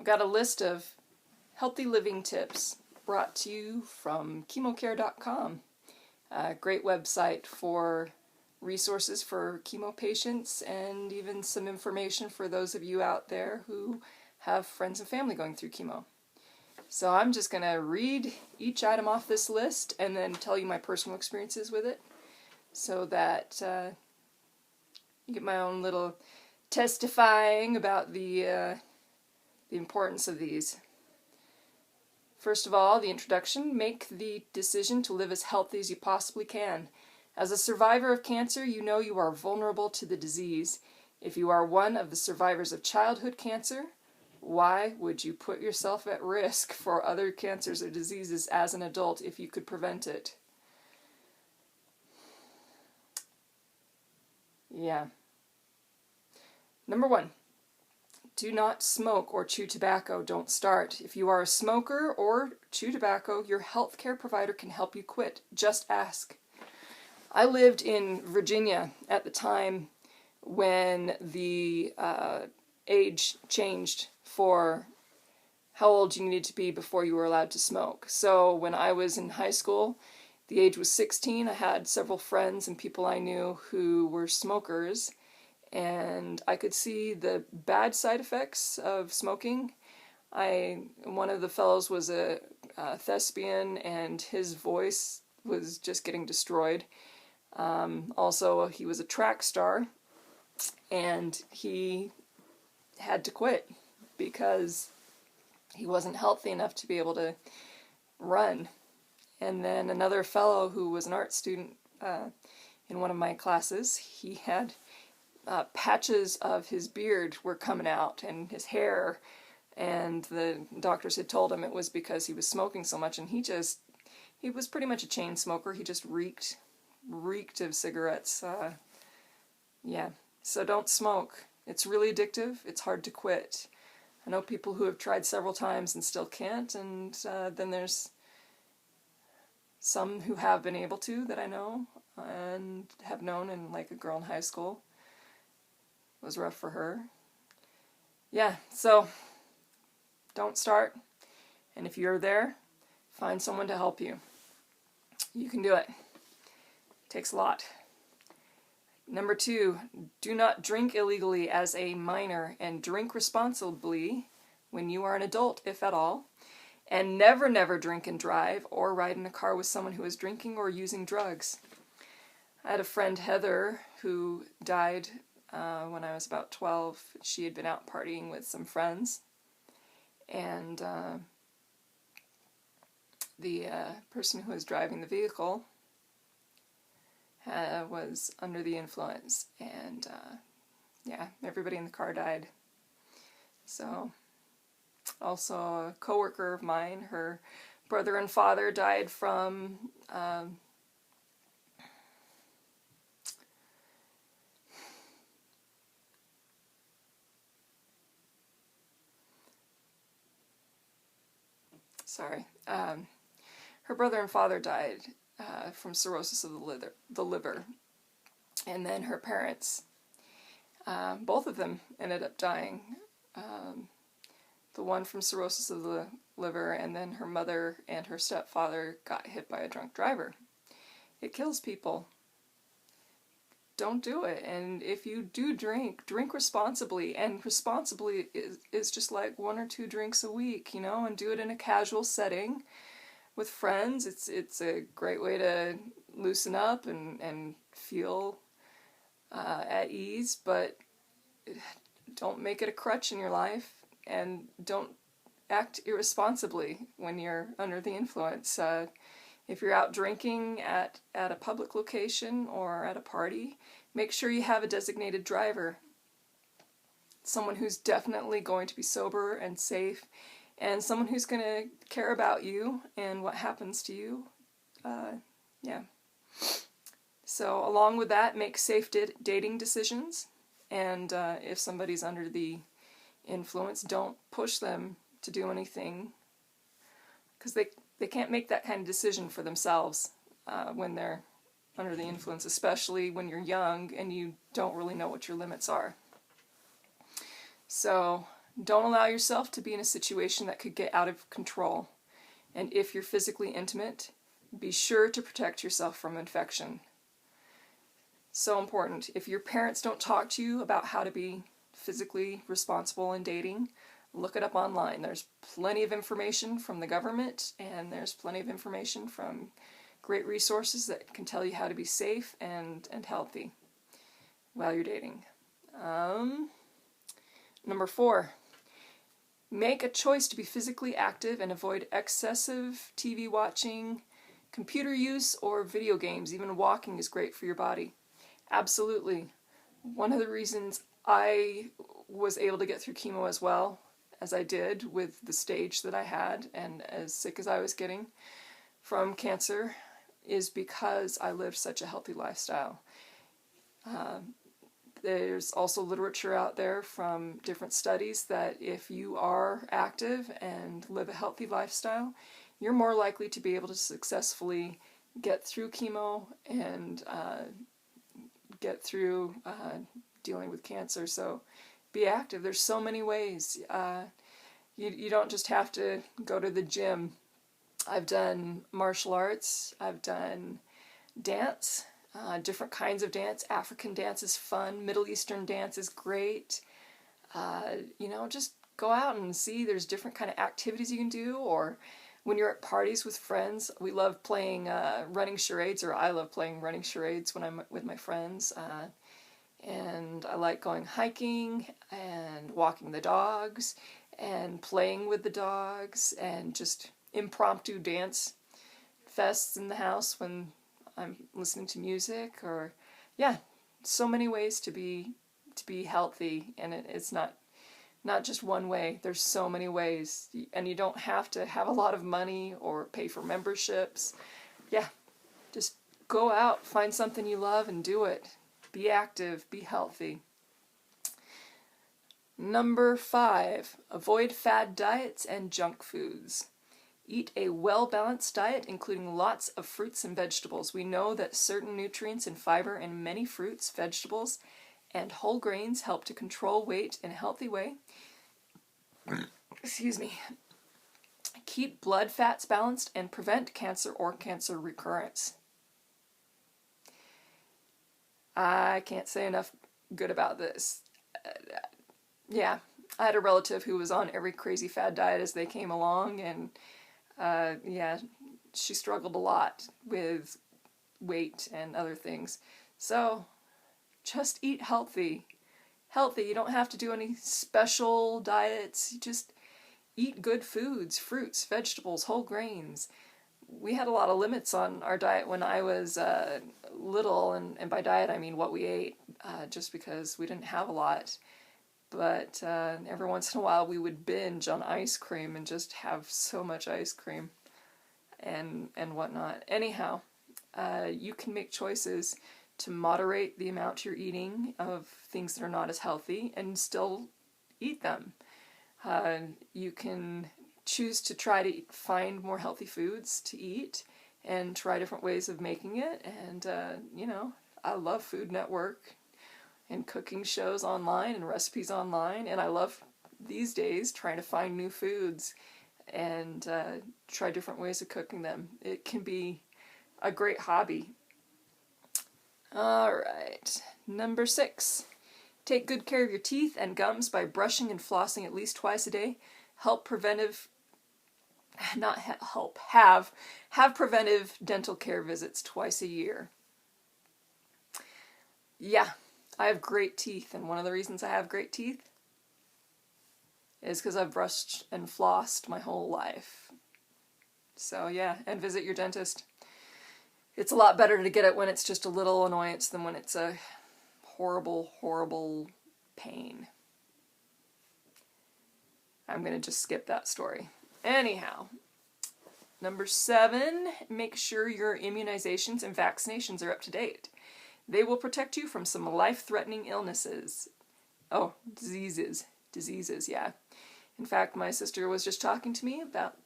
I've got a list of healthy living tips brought to you from chemocare.com, a great website for resources for chemo patients and even some information for those of you out there who have friends and family going through chemo. So I'm just going to read each item off this list and then tell you my personal experiences with it so that you get my own little testifying about the importance of these. First of all, the introduction: make the decision to live as healthy as you possibly can. As a survivor of cancer, you know you are vulnerable to the disease. If you are one of the survivors of childhood cancer, why would you put yourself at risk for other cancers or diseases as an adult if you could prevent it? Yeah. Number 1. Do not smoke or chew tobacco. Don't start. If you are a smoker or chew tobacco, your healthcare provider can help you quit. Just ask. I lived in Virginia at the time when the age changed for how old you needed to be before you were allowed to smoke. So when I was in high school, the age was 16. I had several friends and people I knew who were smokers, and I could see the bad side effects of smoking. One of the fellows was a thespian, and his voice was just getting destroyed. Also, he was a track star, and he had to quit because he wasn't healthy enough to be able to run. And then another fellow who was an art student in one of my classes, he had patches of his beard were coming out and his hair, and the doctors had told him it was because he was smoking so much, and he was pretty much a chain smoker. He just reeked of cigarettes. Yeah, so don't smoke. It's really addictive. It's hard to quit. I know people who have tried several times and still can't, and then there's some who have been able to that I know and have known, and like a girl in high school. It was rough for her. Yeah, so don't start, and if you're there, find someone to help you. You can do it. Takes a lot. Number 2, do not drink illegally as a minor, and drink responsibly when you are an adult, if at all. And never drink and drive or ride in a car with someone who is drinking or using drugs. I had a friend, Heather, who died when I was about 12. She had been out partying with some friends, and the person who was driving the vehicle was under the influence, and yeah, everybody in the car died. So, also a coworker of mine, her brother and father died from her brother and father died from cirrhosis of the liver. And then her parents, both of them ended up dying. The one from cirrhosis of the liver, and then her mother and her stepfather got hit by a drunk driver. It kills people. Don't do it. And if you do drink responsibly. And responsibly is just like 1 or 2 drinks a week, and do it in a casual setting with friends. It's a great way to loosen up and feel at ease, but don't make it a crutch in your life, and don't act irresponsibly when you're under the influence. If you're out drinking at a public location or at a party, make sure you have a designated driver, someone who's definitely going to be sober and safe, and someone who's going to care about you and what happens to you. Yeah. So along with that, make safe dating decisions, and if somebody's under the influence, don't push them to do anything, because they can't make that kind of decision for themselves when they're under the influence, especially when you're young and you don't really know what your limits are. So Don't allow yourself to be in a situation that could get out of control. And if you're physically intimate, be sure to protect yourself from infection. So important. If your parents don't talk to you about how to be physically responsible in dating, look it up online. There's plenty of information from the government, and there's plenty of information from great resources that can tell you how to be safe and healthy while you're dating. Number 4, make a choice to be physically active and avoid excessive TV watching, computer use, or video games. Even walking is great for your body. Absolutely. One of the reasons I was able to get through chemo as well as I did with the stage that I had and as sick as I was getting from cancer is because I lived such a healthy lifestyle. There's also literature out there from different studies that if you are active and live a healthy lifestyle, you're more likely to be able to successfully get through chemo and get through dealing with cancer. So be active. There's so many ways. You don't just have to go to the gym. I've done martial arts. I've done dance. Different kinds of dance. African dance is fun. Middle Eastern dance is great. Just go out and see. There's different kind of activities you can do. Or when you're at parties with friends, we love playing running charades, or I love playing running charades when I'm with my friends. And I like going hiking and walking the dogs and playing with the dogs and just impromptu dance fests in the house when I'm listening to music. Or so many ways to be healthy, and it's not just one way. There's so many ways, and you don't have to have a lot of money or pay for memberships. Just go out, find something you love and do it. Be active, be healthy. Number 5, avoid fad diets and junk foods. Eat a well-balanced diet, including lots of fruits and vegetables. We know that certain nutrients and fiber in many fruits, vegetables, and whole grains help to control weight in a healthy way. Excuse me. Keep blood fats balanced and prevent cancer or cancer recurrence. I can't say enough good about this. I had a relative who was on every crazy fad diet as they came along, and she struggled a lot with weight and other things. So just eat healthy. You don't have to do any special diets. You just eat good foods, fruits, vegetables, whole grains. We had a lot of limits on our diet when I was little, and by diet I mean what we ate, just because we didn't have a lot. But every once in a while we would binge on ice cream and just have so much ice cream and whatnot. Anyhow, you can make choices to moderate the amount you're eating of things that are not as healthy and still eat them. You can choose to try to find more healthy foods to eat and try different ways of making it. And, I love Food Network and cooking shows online and recipes online. And I love these days trying to find new foods and try different ways of cooking them. It can be a great hobby. All right. Number 6. Take good care of your teeth and gums by brushing and flossing at least twice a day. Have preventive dental care visits twice a year. I have great teeth, and one of the reasons I have great teeth is because I've brushed and flossed my whole life. So and visit your dentist. It's a lot better to get it when it's just a little annoyance than when it's a horrible, horrible pain. I'm going to just skip that story. Anyhow, number 7, make sure your immunizations and vaccinations are up to date. They will protect you from some life-threatening illnesses. Oh, diseases, yeah. In fact, my sister was just talking to me about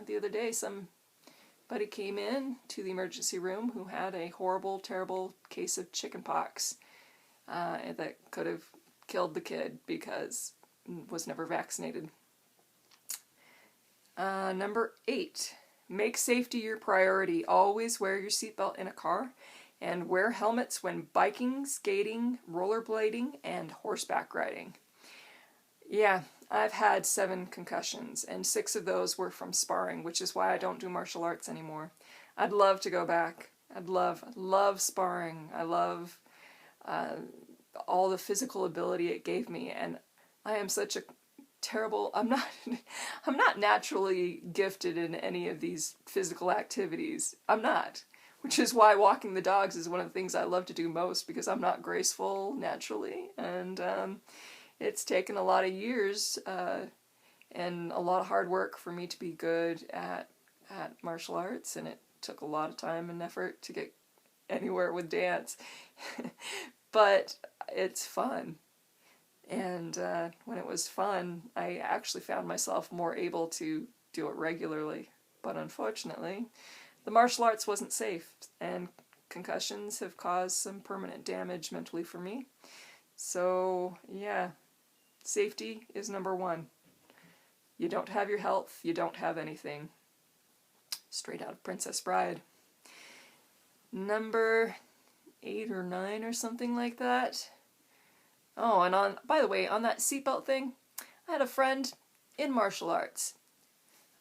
the other day, somebody came in to the emergency room who had a horrible, terrible case of chickenpox that could have killed the kid because was never vaccinated. Number 8, make safety your priority. Always wear your seatbelt in a car and wear helmets when biking, skating, rollerblading, and horseback riding. Yeah, I've had 7 concussions, and 6 of those were from sparring, which is why I don't do martial arts anymore. I'd love to go back. I'd love sparring. I love all the physical ability it gave me, and I am such a terrible, I'm not naturally gifted in any of these physical activities. I'm not. Which is why walking the dogs is one of the things I love to do most, because I'm not graceful naturally, and it's taken a lot of years and a lot of hard work for me to be good at martial arts, and it took a lot of time and effort to get anywhere with dance. But it's fun. And when it was fun, I actually found myself more able to do it regularly. But unfortunately, the martial arts wasn't safe, and concussions have caused some permanent damage mentally for me. So, yeah, safety is number 1. You don't have your health, you don't have anything. Straight out of Princess Bride. Number 8 or 9 or something like that. Oh, and by the way, on that seatbelt thing, I had a friend in martial arts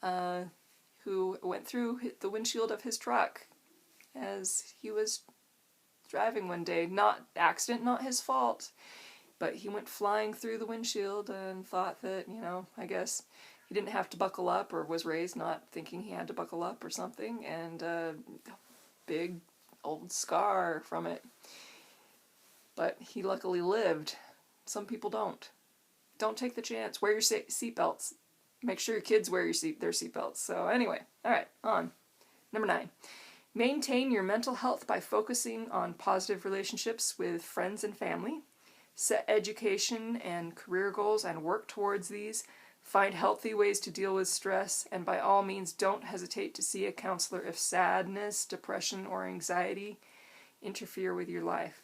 who went through the windshield of his truck as he was driving one day. Not accident, not his fault, but he went flying through the windshield and thought that, I guess he didn't have to buckle up, or was raised not thinking he had to buckle up or something, and a big old scar from it. But he luckily lived. Some people don't. Don't take the chance. Wear your seatbelts. Make sure your kids wear their seatbelts. So anyway, all right, on. Number 9. Maintain your mental health by focusing on positive relationships with friends and family. Set education and career goals and work towards these. Find healthy ways to deal with stress, and by all means don't hesitate to see a counselor if sadness, depression, or anxiety interfere with your life.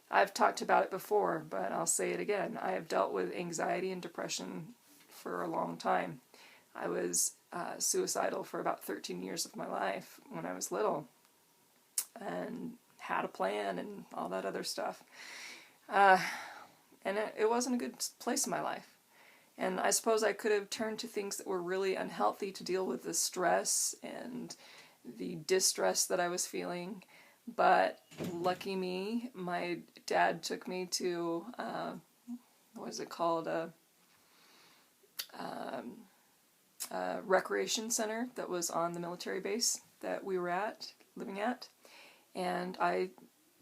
I've talked about it before, but I'll say it again. I have dealt with anxiety and depression for a long time. I was suicidal for about 13 years of my life when I was little, and had a plan and all that other stuff. And it wasn't a good place in my life. And I suppose I could have turned to things that were really unhealthy to deal with the stress and the distress that I was feeling. But lucky me, my dad took me to, what is it called, a recreation center that was on the military base that we were living at. And I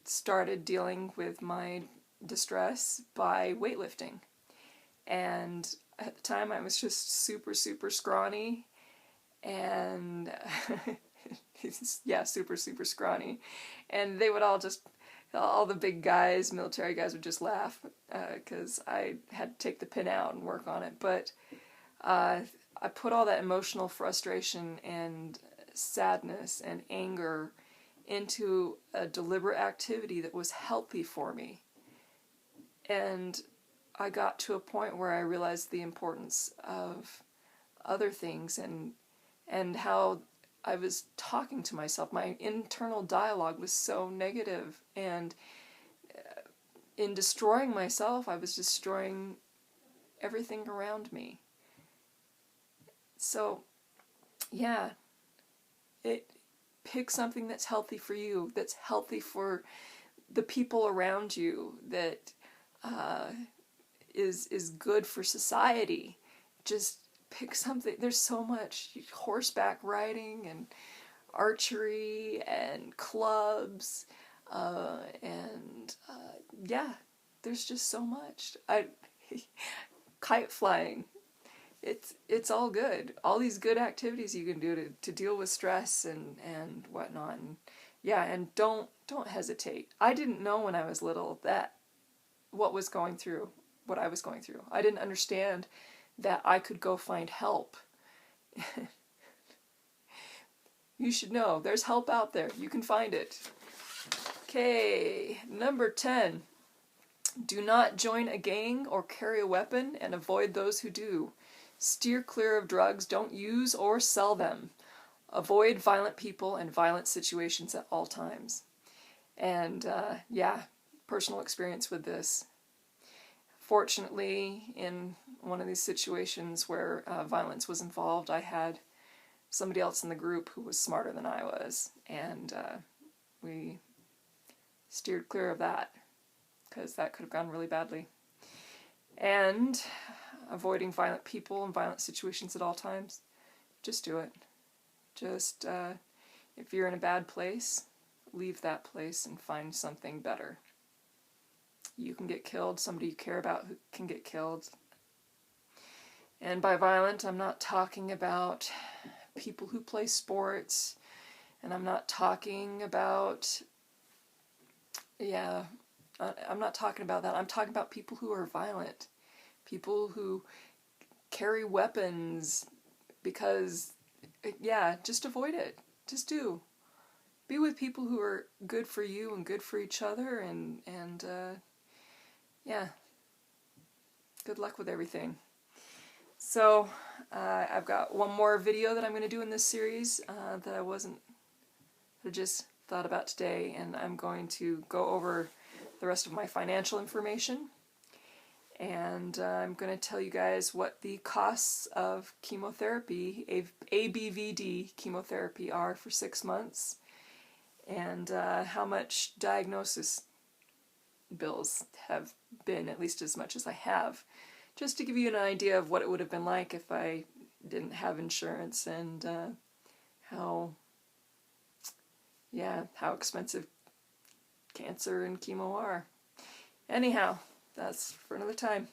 started dealing with my distress by weightlifting. And at the time I was just super, super scrawny, and yeah, super, super scrawny. And they would all the big guys, military guys, would just laugh because I had to take the pin out and work on it. But I put all that emotional frustration and sadness and anger into a deliberate activity that was healthy for me. And I got to a point where I realized the importance of other things and how I was talking to myself. My internal dialogue was so negative, and in destroying myself, I was destroying everything around me. So, yeah, pick something that's healthy for you, that's healthy for the people around you, that is good for society. Just pick something. There's so much horseback riding and archery and clubs yeah, there's just so much. Kite flying. It's all good. All these good activities you can do to deal with stress and whatnot. And yeah, and don't hesitate. I didn't know when I was little that what I was going through. I didn't understand that I could go find help. You should know. There's help out there. You can find it. Okay, number 10. Do not join a gang or carry a weapon, and avoid those who do. Steer clear of drugs. Don't use or sell them. Avoid violent people and violent situations at all times. And yeah, personal experience with this. Fortunately, in one of these situations where violence was involved, I had somebody else in the group who was smarter than I was, and we steered clear of that, because that could have gone really badly. And avoiding violent people and violent situations at all times. Just do it. Just, if you're in a bad place, leave that place and find something better. You can get killed, somebody you care about who can get killed. And by violent, I'm not talking about people who play sports, and I'm not talking about, I'm not talking about that. I'm talking about people who are violent. People who carry weapons, because, yeah, just avoid it. Just do. Be with people who are good for you and good for each other, and yeah, good luck with everything. So, I've got one more video that I'm going to do in this series that I just thought about today, and I'm going to go over the rest of my financial information, and I'm going to tell you guys what the costs of chemotherapy, ABVD chemotherapy, are for 6 months, and how much diagnosis bills have been, at least as much as I have, just to give you an idea of what it would have been like if I didn't have insurance, and how expensive cancer and chemo are. Anyhow, that's for another time.